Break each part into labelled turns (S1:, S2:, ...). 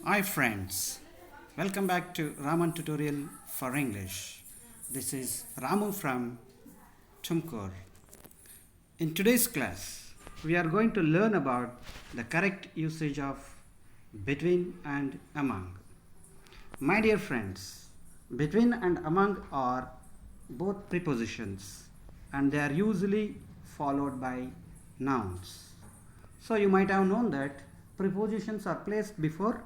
S1: Hi friends, welcome back to Raman Tutorial for English. This is Ramu from Tumkur. In today's class, we are going to learn about the correct usage of between and among. My dear friends, between and among are both prepositions and they are usually followed by nouns. So you might have known that prepositions are placed before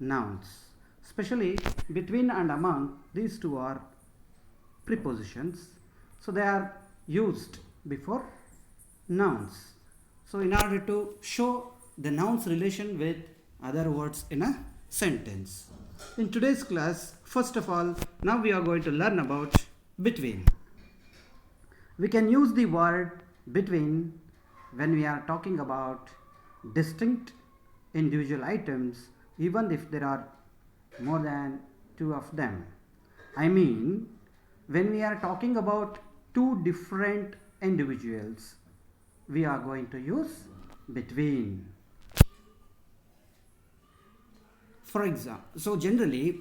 S1: nouns. Especially between and among, these two are prepositions. So they are used before nouns. So in order to show the noun's relation with other words in a sentence. In today's class, first of all, now we are going to learn about between. We can use the word between when we are talking about distinct individual items, even if there are more than two of them. I mean, when we are talking about two different individuals, we are going to use between. For example, so generally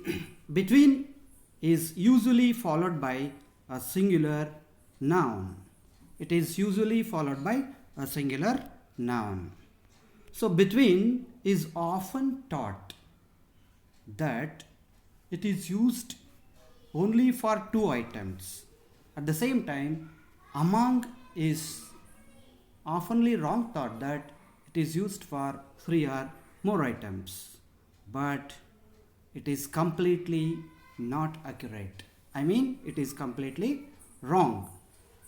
S1: between is usually followed by a singular noun. It is usually followed by a singular noun. So between is often taught that it is used only for two items. At the same time, among is oftenly wrong thought that it is used for three or more items. But it is completely not accurate. I mean, it is completely wrong.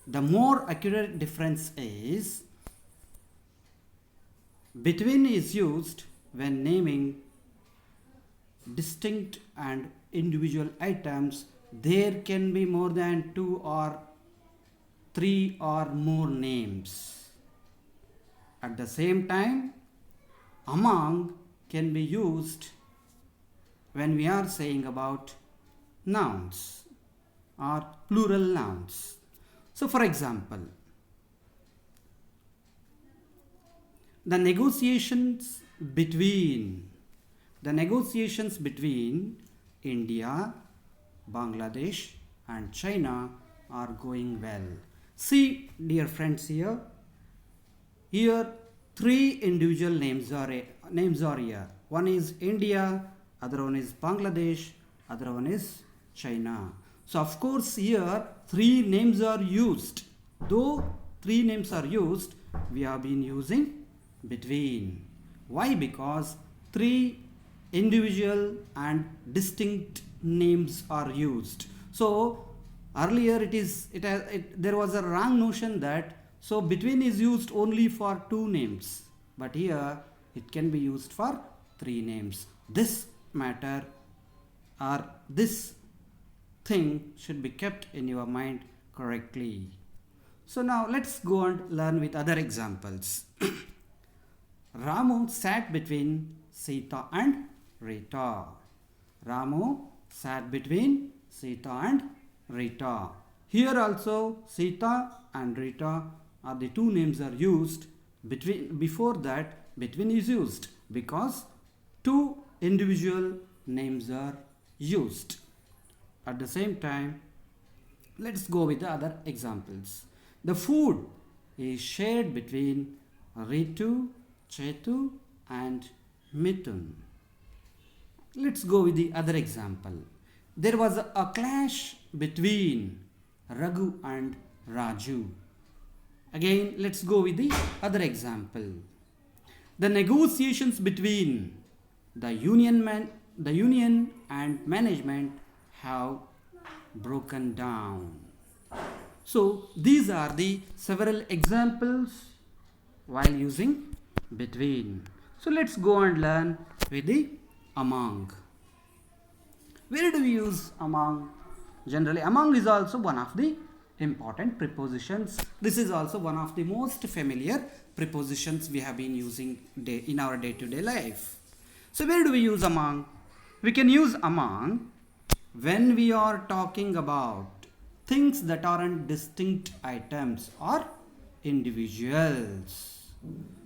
S1: The more accurate difference is between is used when naming distinct and individual items. There can be more than two or three or more names. At the same time, among can be used when we are saying about nouns or plural nouns. So for example, the negotiations between India, Bangladesh and China are going well. See, dear friends, here three individual names are here. One is India, other one is Bangladesh, other one is China. So of course here three names are used. Though three names are used, we have been using between. Why? Because three individual and distinct names are used. So earlier there was a wrong notion that so between is used only for two names, but here it can be used for three names. This matter or this thing should be kept in your mind correctly. So now let's go and learn with other examples. Ramu sat between Sita and Rita. Ramu sat between Sita and Rita. Here also Sita and Rita are the two names are used. Before that between is used because two individual names are used. At the same time, let's go with the other examples. The food is shared between Ritu, Chetu and Mithun. Let's go with the other example. There was a clash between Raghu and Raju. Again, let's go with the other example. The negotiations between the union and management have broken down. So these are the several examples while using between. So let's go and learn with the among. Where do we use among? Generally, among is also one of the important prepositions. This is also one of the most familiar prepositions we have been using in our day-to-day life. So where do we use among? We can use among when we are talking about things that aren't distinct items or individuals.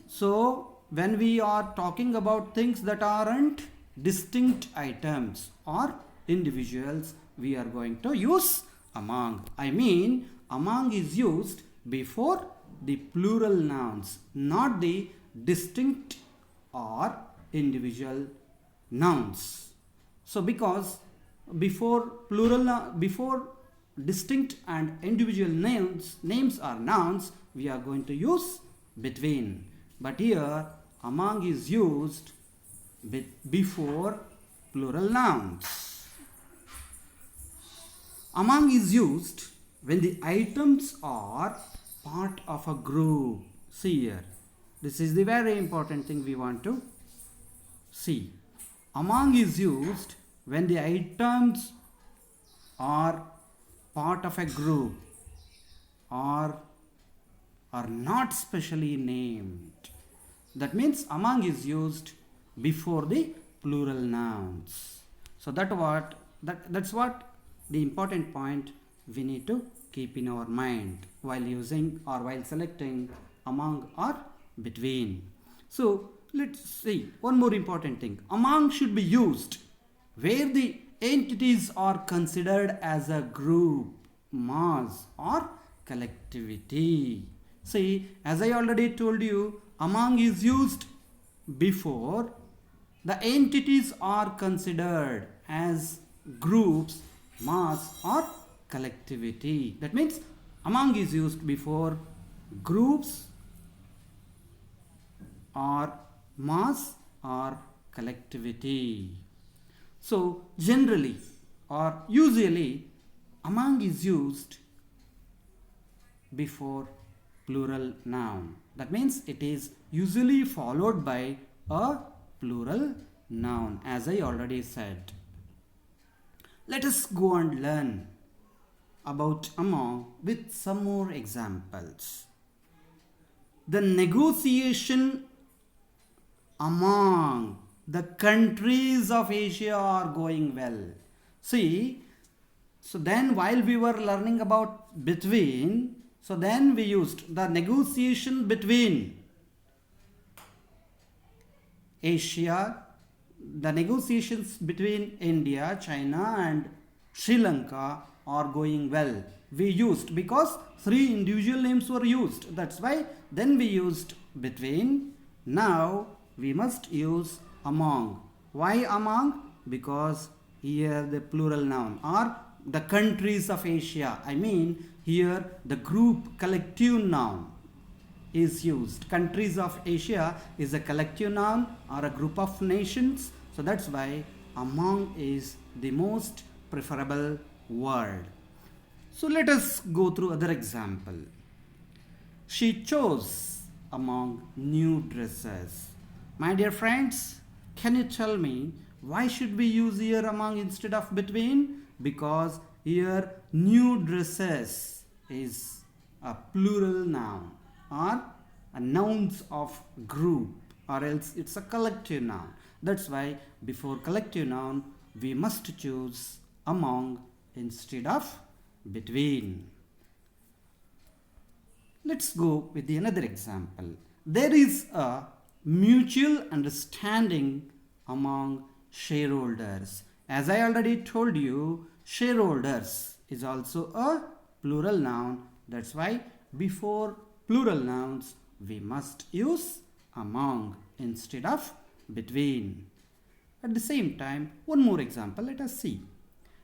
S1: So when we are talking about things that aren't distinct items or individuals, we are going to use among. I mean, among is used before the plural nouns, not the distinct or individual nouns. So because before distinct and individual names are nouns, we are going to use between. But here among is used before plural nouns. Among is used when the items are part of a group. See here, this is the very important thing we want to see. Among is used when the items are part of a group or are not specially named. That means among is used before the plural nouns. So that's what the important point we need to keep in our mind while using or while selecting among or between. So let's see one more important thing. Among should be used where the entities are considered as a group, mass or collectivity. See, as I already told you, among is used before the entities are considered as groups, mass or collectivity. That means among is used before groups or mass or collectivity. So generally or usually among is used before plural noun. That means it is usually followed by a plural noun, as I already said. Let us go and learn about among with some more examples. The negotiation among the countries of Asia are going well. See, so then while we were learning about between, so then we used the negotiation between Asia, the negotiations between India, China and Sri Lanka are going well. We used because three individual names were used. That's why then we used between. Now we must use among. Why among? Because here the plural noun or the countries of Asia. I mean here the group collective noun is used. Countries of Asia is a collective noun or a group of nations. So that's why among is the most preferable word. So let us go through other example. She chose among new dresses. My dear friends, can you tell me why should we use here among instead of between? Because here new dresses is a plural noun or a nouns of group, or else it's a collective noun. That's why before collective noun we must choose among instead of between. Let's go with another example. There is a mutual understanding among shareholders. As I already told you, shareholders is also a plural noun. That's why before plural nouns we must use among instead of between. At the same time, one more example, let us see.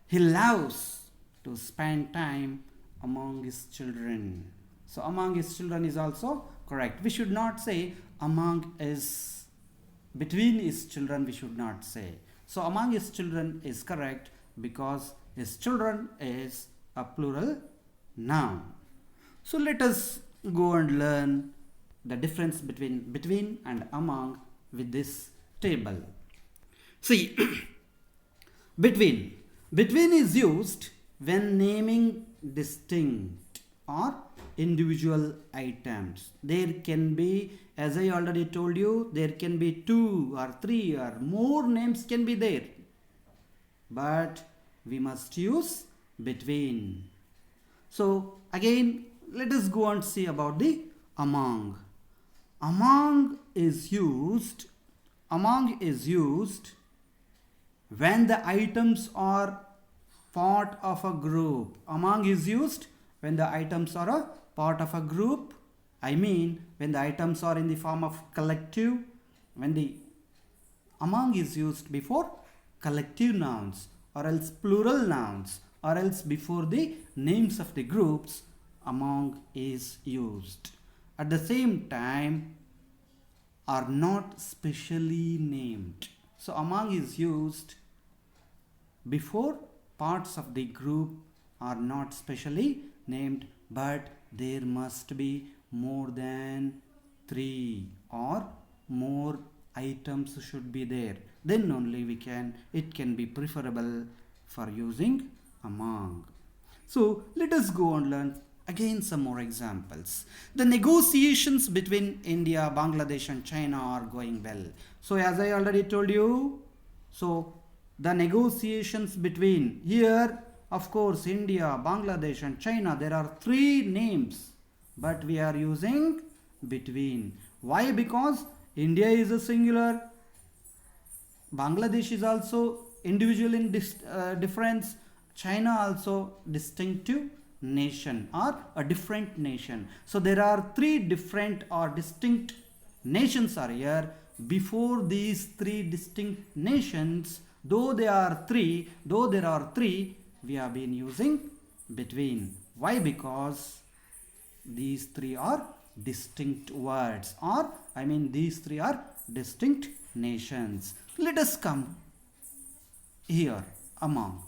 S1: He loves to spend time among his children. So among his children is also correct. We should not say among his, between his children we should not say. So among his children is correct because his children is a plural noun. So let us go and learn the difference between and among with this table. See, between is used when naming distinct or individual items. There can be, as I already told you, there can be 2 or 3 or more names can be there, but we must use between. So again, let us go and see about the among. Among is used when the items are part of a group. Among is used when the items are a part of a group. I mean when the items are in the form of collective. When the among is used before collective nouns or else plural nouns or else before the names of the groups, among is used. At the same time, are not specially named. So among is used before parts of the group are not specially named, but there must be more than 3 or more items should be there. Then only it can be preferable for using among. So let us go and learn again some more examples. The negotiations between India, Bangladesh and China are going well. So as I already told you, so the negotiations between here, of course, India, Bangladesh and China, there are 3 names, but we are using between. Why? Because India is a singular, Bangladesh is also individual in difference, China also distinctive nation or a different nation. So there are 3 different or distinct nations are here. Before these 3 distinct nations, though there are 3, we have been using between. Why? Because these 3 are distinct words, or I mean these 3 are distinct nations. Let us come here among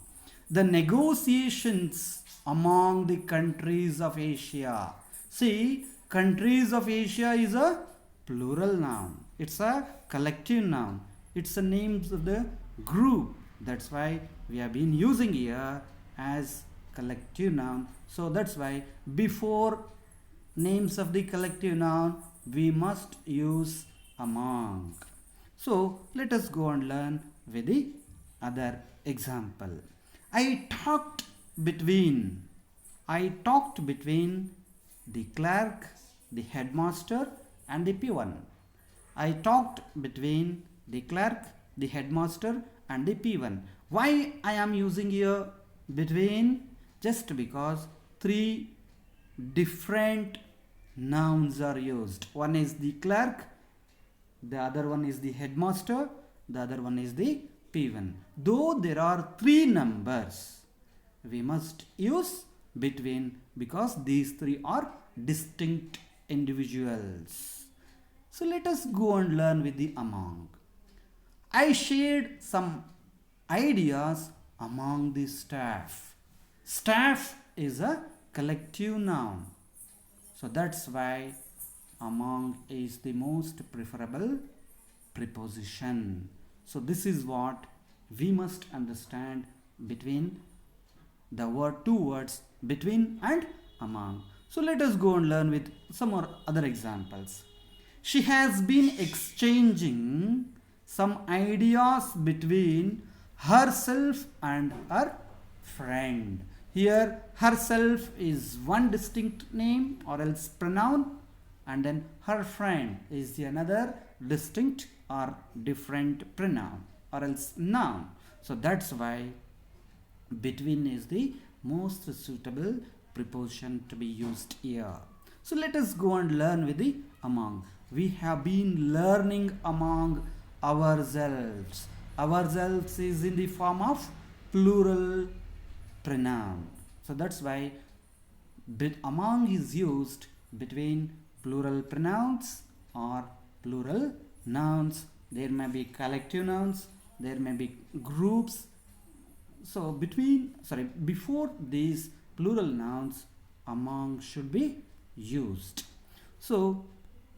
S1: the negotiations among the countries of Asia. See, countries of Asia is a plural noun. It's a collective noun. It's the names of the group. That's why we have been using here as collective noun. So that's why before names of the collective noun we must use among. So let us go and learn with the other example. I talked between the clerk, the headmaster and the peon. I talked between the clerk, the headmaster and the peon. Why I am using here between? Just because 3 different nouns are used. One is the clerk, the other one is the headmaster, the other one is the peon. Though there are 3 numbers, we must use between because these 3 are distinct individuals. So let us go and learn with the among. I shared some ideas among the staff. Staff is a collective noun. So that's why among is the most preferable preposition. So this is what we must understand between the word 2 words between and among. So let us go and learn with some more other examples. She has been exchanging some ideas between herself and her friend. Here herself is one distinct name or else pronoun, and then her friend is the another distinct or different pronoun or else noun. So that's why between is the most suitable preposition to be used here. So let us go and learn with the among. We have been learning among ourselves. Ourselves is in the form of plural pronoun. So that's why among is used between plural pronouns or plural nouns. There may be collective nouns, there may be groups. So before these plural nouns, among should be used. So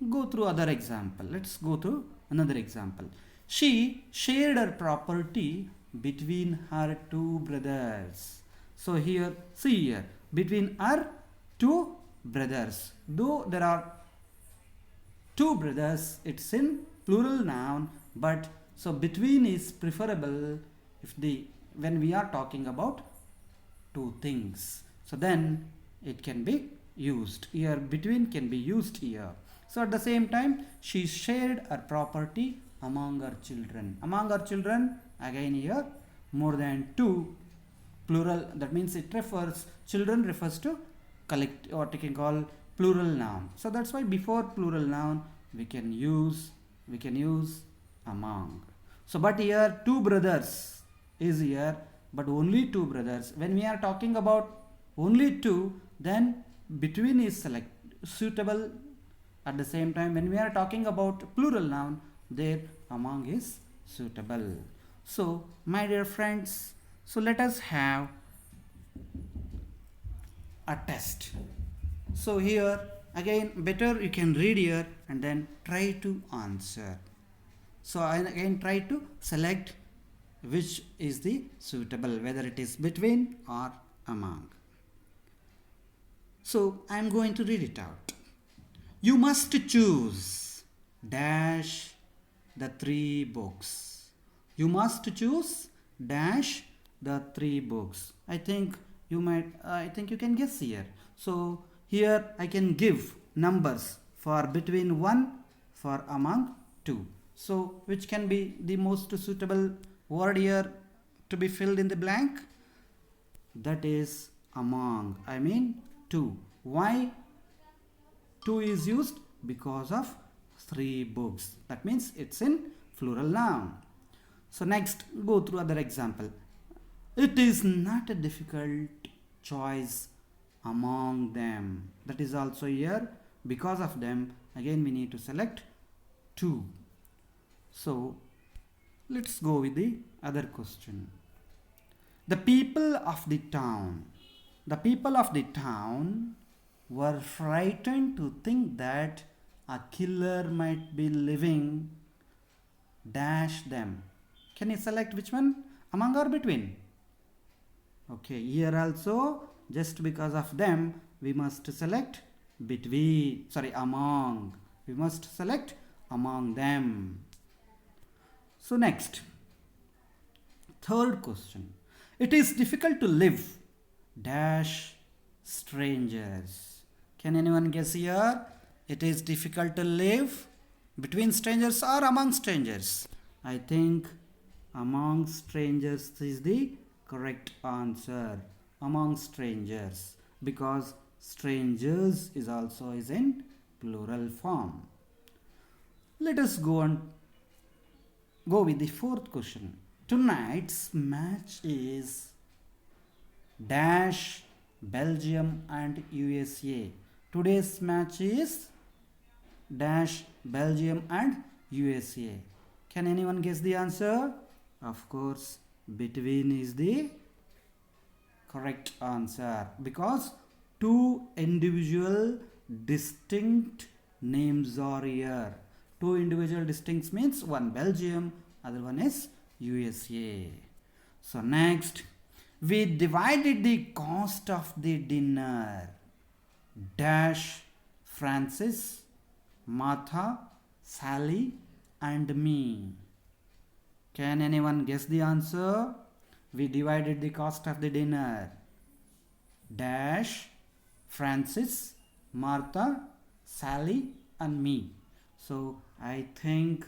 S1: go through other example. Let's go to another example. She shared her property between her 2 brothers. So here, see here, between her 2 brothers. Though there are 2 brothers, it's in plural noun, but so between is preferable when we are talking about 2 things. So then it can be used here. Between can be used here. So at the same time, she shared her property among her children. Among her children, Again here more than 2 plural, that means it refers, children refers to collect, what you can call plural noun. So that's why before plural noun we can use among. So but here two brothers is here, but only two brothers. When we are talking about only two, then between is select suitable. At the same time, when we are talking about plural noun, there among is suitable. So my dear friends, so let us have a test. So here again better you can read here and then try to answer. So I again try to select which is the suitable, whether it is between or among. So I am going to read it out. You must choose dash the 3 books. You must choose dash the 3 books. I think you can guess here. So here I can give numbers for between 1, for among 2. So which can be the most suitable word here to be filled in the blank? That is among, I mean 2. Why 2 is used? Because of 3 books. That means it's in plural noun. So next, go through other example. It is not a difficult choice among them. That is also here. Because of them, again we need to select 2. So let's go with the other question. The people of the town were frightened to think that a killer might be living dash them. Can you select which one? Among or between? Okay, here also just because of them we must select among. We must select among them. So next, third question. It is difficult to live dash strangers. Can anyone guess here? It is difficult to live between strangers or among strangers. I think among strangers is the correct answer. Among strangers, because strangers is also is in plural form. Let us go with the fourth question. Tonight's match is dash Belgium and USA. Today's match is dash Belgium and USA. Can anyone guess the answer? Of course, between is the correct answer, because 2 individual distinct names are here. 2 individual distinct means one Belgium, other one is USA. So next, we divided the cost of the dinner dash Francis, Martha, Sally and me. Can anyone guess the answer? We divided the cost of the dinner dash Francis, Martha, Sally and me. So I think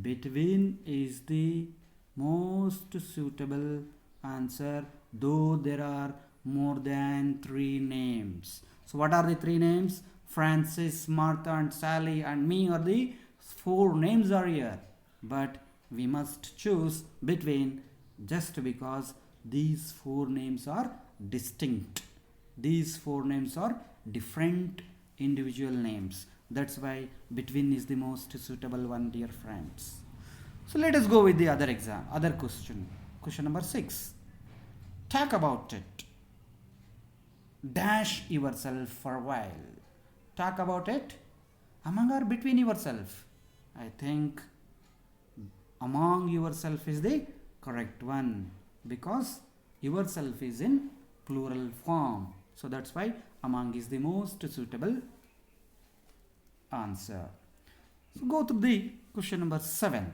S1: between is the most suitable answer, though there are more than 3 names. So what are the 3 names? Francis, Martha and Sally and me are the 4 names are here. But we must choose between, just because these 4 names are distinct. These 4 names are different individual names. That's why between is the most suitable one, dear friends. So let us go with the other question. Question number 6. Talk about it. Dash yourself for a while. Talk about it. Among or between yourself? I think among yourself is the correct one, because yourself is in plural form. So that's why among is the most suitable answer. So go to the question number 7.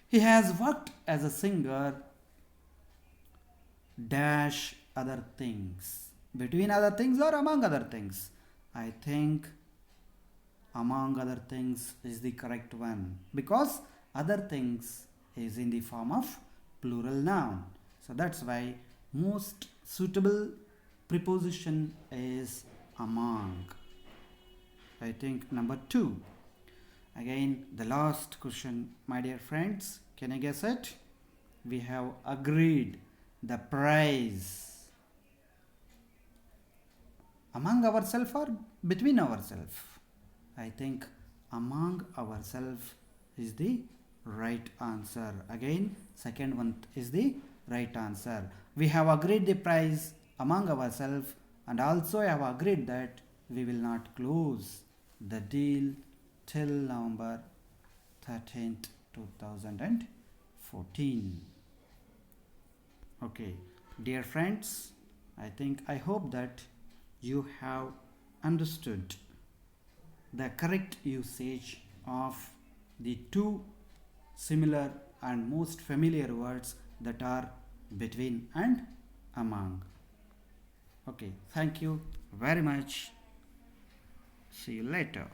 S1: He has worked as a singer dash other things. Between other things or among other things? I think among other things is the correct one, because other things is in the form of plural noun. So that's why most suitable preposition is among. I think number 2. Again, the last question, my dear friends. Can you guess it? We have agreed the price among ourselves or between ourselves. I think among ourselves is the right answer. Again, second one is the right answer. We have agreed the price among ourselves, and also have agreed that we will not close the deal till November 13th, 2014. Okay, dear friends, I hope that you have understood the correct usage of the two similar and most familiar words that are between and among. Okay, thank you very much. See you later.